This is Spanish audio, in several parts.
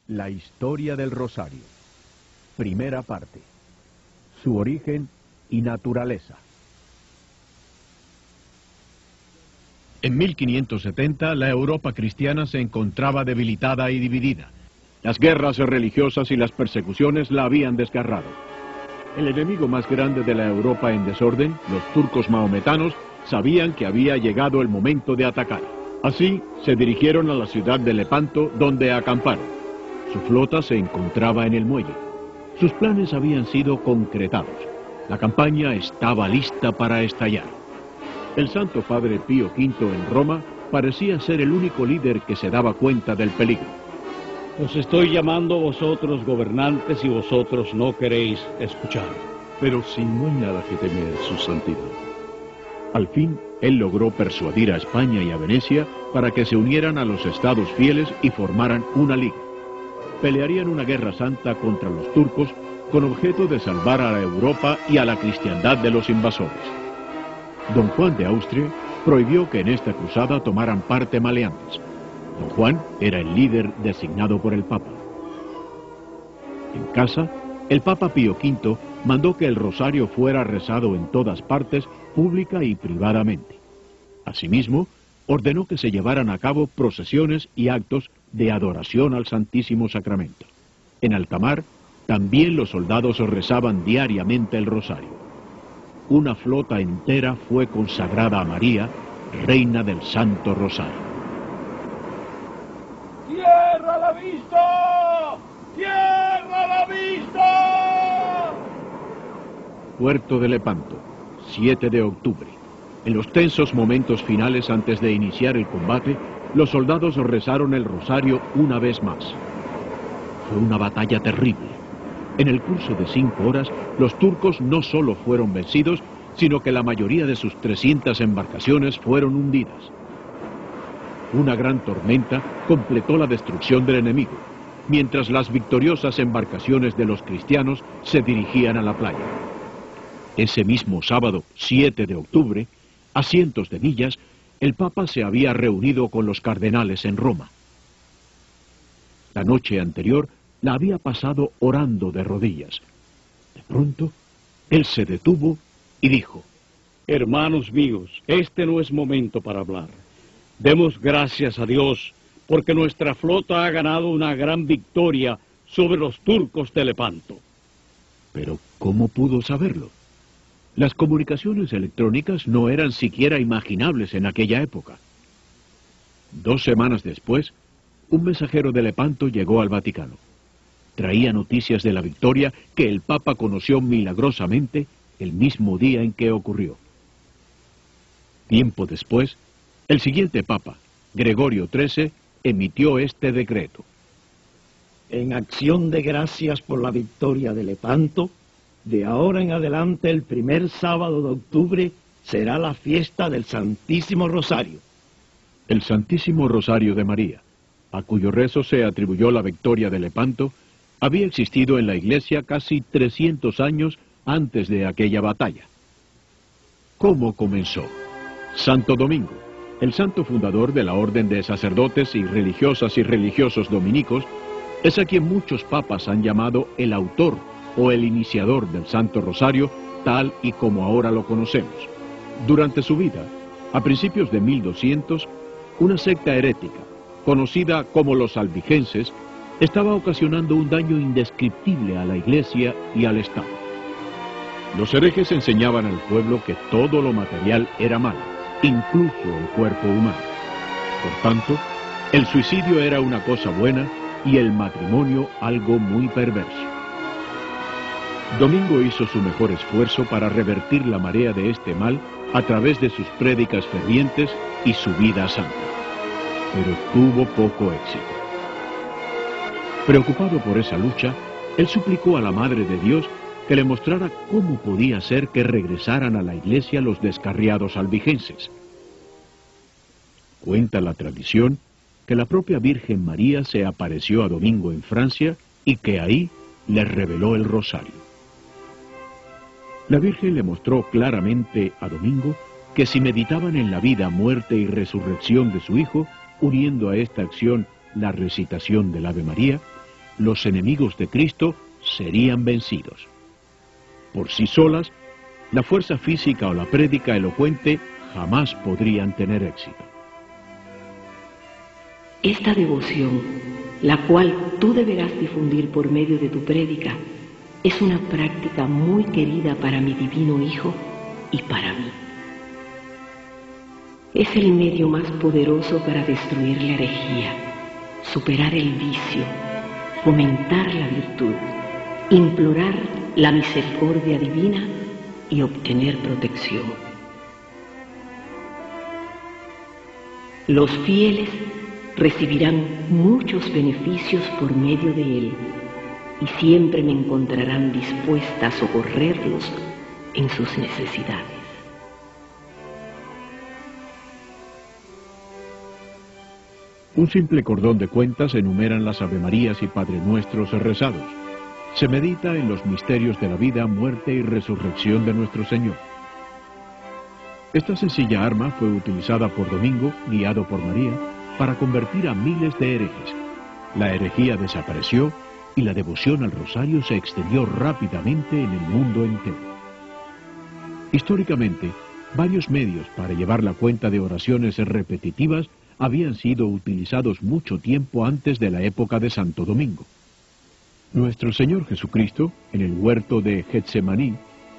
La historia del Rosario. Primera parte. Su origen y naturaleza. En 1570 la Europa cristiana se encontraba debilitada y dividida. Las guerras religiosas y las persecuciones la habían desgarrado. El enemigo más grande de la Europa en desorden, los turcos mahometanos, sabían que había llegado el momento de atacar. Así se dirigieron a la ciudad de Lepanto, donde acamparon. Su flota se encontraba en el muelle. Sus planes habían sido concretados. La campaña estaba lista para estallar. El Santo Padre Pío V en Roma parecía ser el único líder que se daba cuenta del peligro. Os estoy llamando vosotros gobernantes y vosotros no queréis escuchar. Pero si no hay nada que temer, su santidad. Al fin, él logró persuadir a España y a Venecia para que se unieran a los estados fieles y formaran una liga. Pelearían una guerra santa contra los turcos con objeto de salvar a la Europa y a la cristiandad de los invasores. Don Juan de Austria prohibió que en esta cruzada tomaran parte maleantes. Don Juan era el líder designado por el Papa. En casa, el Papa Pío V mandó que el rosario fuera rezado en todas partes, pública y privadamente. Asimismo, ordenó que se llevaran a cabo procesiones y actos de adoración al Santísimo Sacramento. En alta mar, también los soldados rezaban diariamente el rosario. Una flota entera fue consagrada a María, Reina del Santo Rosario. ¡Tierra a la vista! ¡Tierra a la vista! Puerto de Lepanto, 7 de octubre. En los tensos momentos finales antes de iniciar el combate, los soldados rezaron el rosario una vez más. Fue una batalla terrible. En el curso de 5 horas, los turcos no solo fueron vencidos, sino que la mayoría de sus 300 embarcaciones fueron hundidas. Una gran tormenta completó la destrucción del enemigo, mientras las victoriosas embarcaciones de los cristianos se dirigían a la playa. Ese mismo sábado, 7 de octubre, a cientos de millas, el Papa se había reunido con los cardenales en Roma. La noche anterior la había pasado orando de rodillas. De pronto, él se detuvo y dijo: Hermanos míos, este no es momento para hablar. Demos gracias a Dios porque nuestra flota ha ganado una gran victoria sobre los turcos de Lepanto. Pero, ¿cómo pudo saberlo? Las comunicaciones electrónicas no eran siquiera imaginables en aquella época. 2 semanas después, un mensajero de Lepanto llegó al Vaticano. Traía noticias de la victoria que el Papa conoció milagrosamente el mismo día en que ocurrió. Tiempo después, el siguiente Papa, Gregorio XIII, emitió este decreto. En acción de gracias por la victoria de Lepanto, de ahora en adelante el primer sábado de octubre será la fiesta del Santísimo Rosario. El Santísimo Rosario de María, a cuyo rezo se atribuyó la victoria de Lepanto, había existido en la Iglesia casi 300 años antes de aquella batalla. ¿Cómo comenzó? Santo Domingo, el santo fundador de la Orden de Sacerdotes y Religiosas y Religiosos Dominicos, es a quien muchos papas han llamado el autor o el iniciador del Santo Rosario, tal y como ahora lo conocemos. Durante su vida, a principios de 1200, una secta herética, conocida como los albigenses, estaba ocasionando un daño indescriptible a la Iglesia y al Estado. Los herejes enseñaban al pueblo que todo lo material era malo, incluso el cuerpo humano. Por tanto, el suicidio era una cosa buena y el matrimonio algo muy perverso. Domingo hizo su mejor esfuerzo para revertir la marea de este mal a través de sus prédicas fervientes y su vida santa, pero tuvo poco éxito. Preocupado por esa lucha, él suplicó a la Madre de Dios que le mostrara cómo podía ser que regresaran a la Iglesia los descarriados albigenses. Cuenta la tradición que la propia Virgen María se apareció a Domingo en Francia y que ahí le reveló el rosario. La Virgen le mostró claramente a Domingo que si meditaban en la vida, muerte y resurrección de su hijo, uniendo a esta acción la recitación del Ave María, los enemigos de Cristo serían vencidos. Por sí solas, la fuerza física o la prédica elocuente jamás podrían tener éxito. Esta devoción, la cual tú deberás difundir por medio de tu prédica, es una práctica muy querida para mi divino Hijo y para mí. Es el medio más poderoso para destruir la herejía, superar el vicio, fomentar la virtud, implorar la misericordia divina y obtener protección. Los fieles recibirán muchos beneficios por medio de él y siempre me encontrarán dispuesta a socorrerlos en sus necesidades. Un simple cordón de cuentas enumeran las Avemarías y Padre Nuestros rezados. Se medita en los misterios de la vida, muerte y resurrección de nuestro Señor. Esta sencilla arma fue utilizada por Domingo, guiado por María, para convertir a miles de herejes. La herejía desapareció y la devoción al rosario se extendió rápidamente en el mundo entero. Históricamente, varios medios para llevar la cuenta de oraciones repetitivas habían sido utilizados mucho tiempo antes de la época de Santo Domingo. Nuestro Señor Jesucristo, en el huerto de Getsemaní,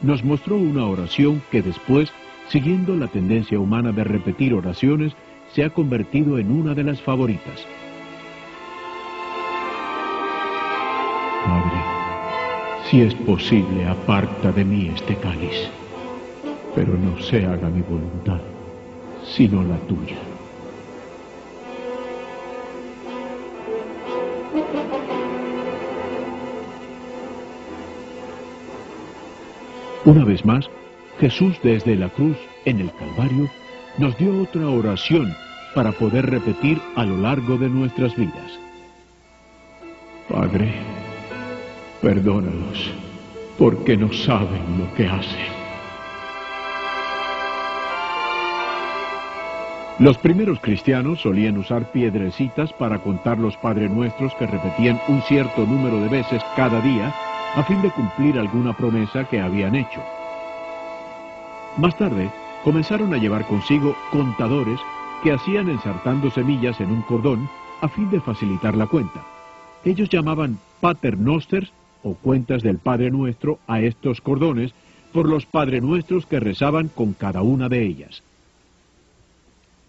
nos mostró una oración que después, siguiendo la tendencia humana de repetir oraciones, se ha convertido en una de las favoritas. Padre, si es posible, aparta de mí este cáliz, pero no se haga mi voluntad, sino la tuya. Una vez más, Jesús desde la cruz en el Calvario nos dio otra oración para poder repetir a lo largo de nuestras vidas. Padre, perdónalos, porque no saben lo que hacen. Los primeros cristianos solían usar piedrecitas para contar los Padre Nuestros que repetían un cierto número de veces cada día a fin de cumplir alguna promesa que habían hecho. Más tarde, comenzaron a llevar consigo contadores que hacían ensartando semillas en un cordón a fin de facilitar la cuenta. Ellos llamaban paternosters o cuentas del Padre Nuestro a estos cordones por los Padre Nuestros que rezaban con cada una de ellas.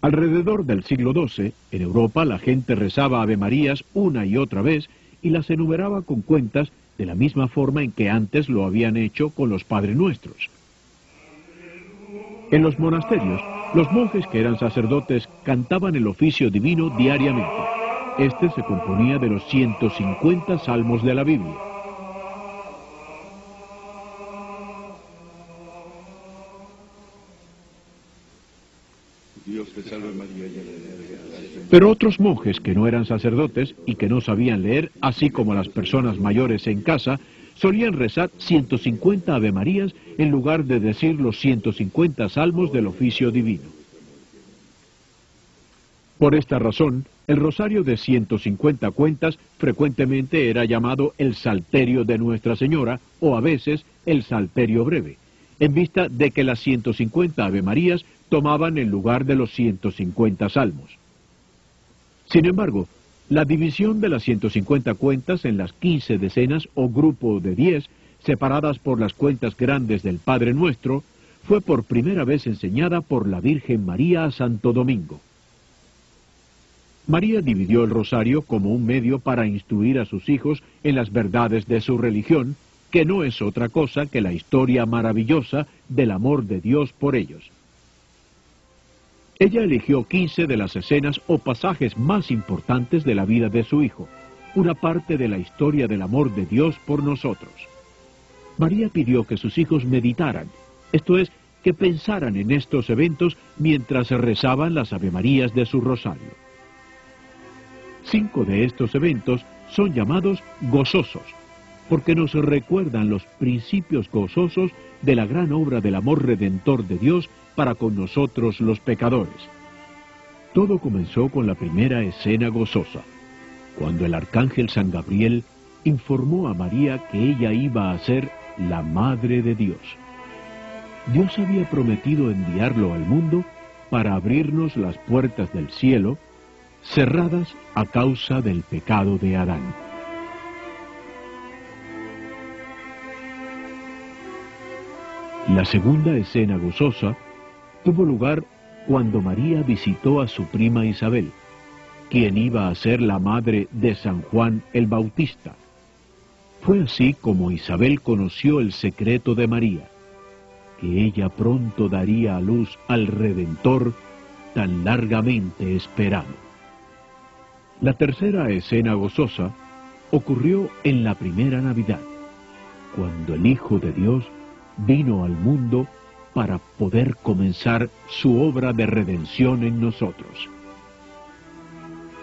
Alrededor del siglo XII, en Europa la gente rezaba Avemarías una y otra vez y las enumeraba con cuentas de la misma forma en que antes lo habían hecho con los Padre Nuestros. En los monasterios, los monjes que eran sacerdotes cantaban el oficio divino diariamente. Este se componía de los 150 salmos de la Biblia. Dios te salve María, llena de gracia. Pero otros monjes que no eran sacerdotes y que no sabían leer, así como las personas mayores en casa, solían rezar 150 Avemarías en lugar de decir los 150 salmos del oficio divino. Por esta razón, el rosario de 150 cuentas frecuentemente era llamado el Salterio de Nuestra Señora o a veces el Salterio Breve, en vista de que las 150 Avemarías tomaban el lugar de los 150 salmos. Sin embargo, la división de las 150 cuentas en las 15 decenas o grupo de 10, separadas por las cuentas grandes del Padre Nuestro, fue por primera vez enseñada por la Virgen María a Santo Domingo. María dividió el rosario como un medio para instruir a sus hijos en las verdades de su religión, que no es otra cosa que la historia maravillosa del amor de Dios por ellos. Ella eligió 15 de las escenas o pasajes más importantes de la vida de su hijo, una parte de la historia del amor de Dios por nosotros. María pidió que sus hijos meditaran, esto es, que pensaran en estos eventos mientras rezaban las Avemarías de su rosario. 5 de estos eventos son llamados gozosos, porque nos recuerdan los principios gozosos de la gran obra del amor redentor de Dios para con nosotros los pecadores. Todo comenzó con la primera escena gozosa, cuando el arcángel San Gabriel informó a María que ella iba a ser la Madre de Dios. Dios había prometido enviarlo al mundo para abrirnos las puertas del cielo, cerradas a causa del pecado de Adán. La segunda escena gozosa tuvo lugar cuando María visitó a su prima Isabel, quien iba a ser la madre de San Juan el Bautista. Fue así como Isabel conoció el secreto de María, que ella pronto daría a luz al Redentor tan largamente esperado. La tercera escena gozosa ocurrió en la primera Navidad, cuando el Hijo de Dios vino al mundo para poder comenzar su obra de redención en nosotros.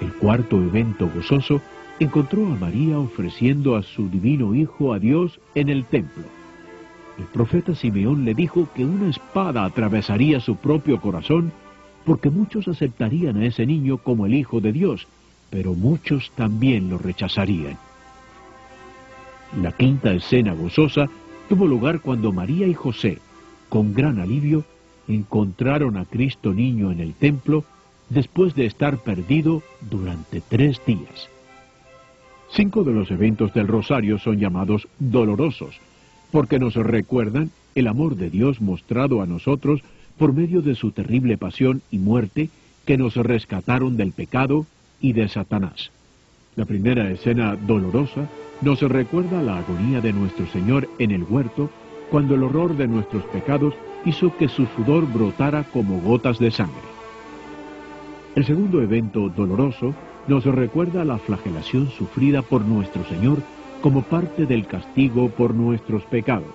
El cuarto evento gozoso encontró a María ofreciendo a su divino Hijo a Dios en el templo. El profeta Simeón le dijo que una espada atravesaría su propio corazón, porque muchos aceptarían a ese niño como el Hijo de Dios, pero muchos también lo rechazarían. La quinta escena gozosa tuvo lugar cuando María y José, con gran alivio, encontraron a Cristo niño en el templo después de estar perdido durante 3 días. 5 de los eventos del rosario son llamados dolorosos, porque nos recuerdan el amor de Dios mostrado a nosotros por medio de su terrible pasión y muerte, que nos rescataron del pecado y de Satanás. La primera escena dolorosa nos recuerda la agonía de nuestro Señor en el huerto, cuando el horror de nuestros pecados hizo que su sudor brotara como gotas de sangre. El segundo evento doloroso nos recuerda la flagelación sufrida por nuestro Señor como parte del castigo por nuestros pecados.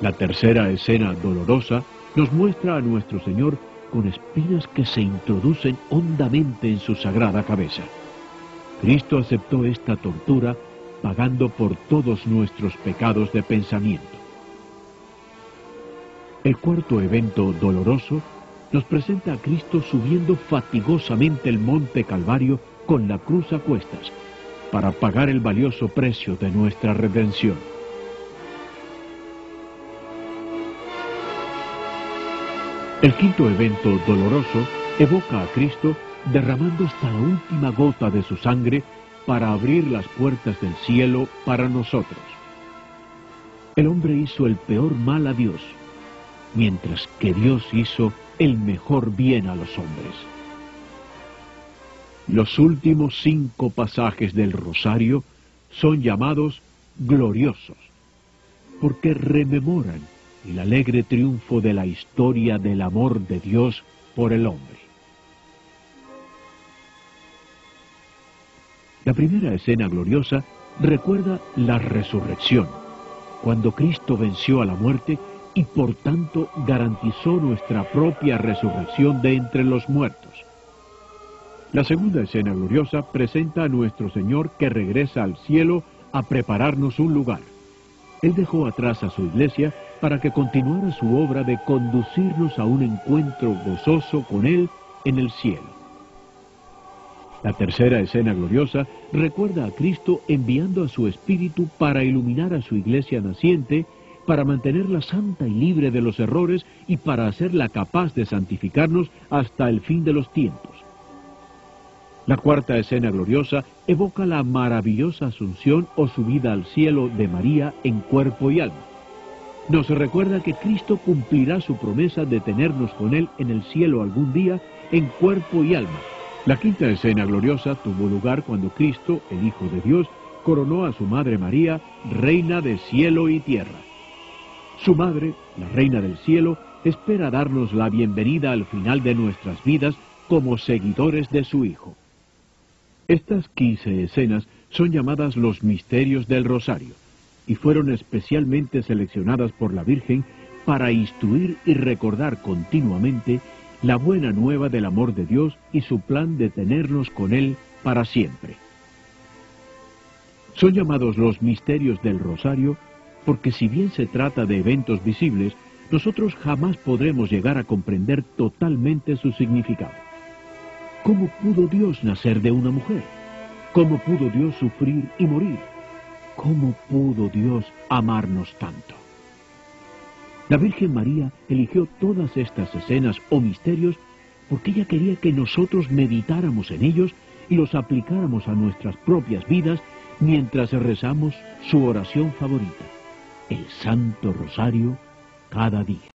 La tercera escena dolorosa nos muestra a nuestro Señor con espinas que se introducen hondamente en su sagrada cabeza. Cristo aceptó esta tortura pagando por todos nuestros pecados de pensamiento. El cuarto evento doloroso nos presenta a Cristo subiendo fatigosamente el monte Calvario con la cruz a cuestas, para pagar el valioso precio de nuestra redención. El quinto evento doloroso evoca a Cristo derramando hasta la última gota de su sangre para abrir las puertas del cielo para nosotros. El hombre hizo el peor mal a Dios, mientras que Dios hizo el mejor bien a los hombres. Los últimos 5 pasajes del rosario son llamados gloriosos, porque rememoran el alegre triunfo de la historia del amor de Dios por el hombre. La primera escena gloriosa recuerda la resurrección, cuando Cristo venció a la muerte y por tanto garantizó nuestra propia resurrección de entre los muertos. La segunda escena gloriosa presenta a nuestro Señor que regresa al cielo a prepararnos un lugar. Él dejó atrás a su iglesia para que continuara su obra de conducirnos a un encuentro gozoso con Él en el cielo. La tercera escena gloriosa recuerda a Cristo enviando a su Espíritu para iluminar a su iglesia naciente, para mantenerla santa y libre de los errores y para hacerla capaz de santificarnos hasta el fin de los tiempos. La cuarta escena gloriosa evoca la maravillosa asunción o subida al cielo de María en cuerpo y alma. Nos recuerda que Cristo cumplirá su promesa de tenernos con Él en el cielo algún día en cuerpo y alma. La quinta escena gloriosa tuvo lugar cuando Cristo, el Hijo de Dios, coronó a su Madre María, Reina de cielo y tierra. Su Madre, la Reina del cielo, espera darnos la bienvenida al final de nuestras vidas como seguidores de su Hijo. Estas 15 escenas son llamadas los misterios del Rosario, y fueron especialmente seleccionadas por la Virgen para instruir y recordar continuamente la buena nueva del amor de Dios y su plan de tenernos con Él para siempre. Son llamados los misterios del Rosario porque si bien se trata de eventos visibles, nosotros jamás podremos llegar a comprender totalmente su significado. ¿Cómo pudo Dios nacer de una mujer? ¿Cómo pudo Dios sufrir y morir? ¿Cómo pudo Dios amarnos tanto? La Virgen María eligió todas estas escenas o misterios porque ella quería que nosotros meditáramos en ellos y los aplicáramos a nuestras propias vidas mientras rezamos su oración favorita, el Santo Rosario, cada día.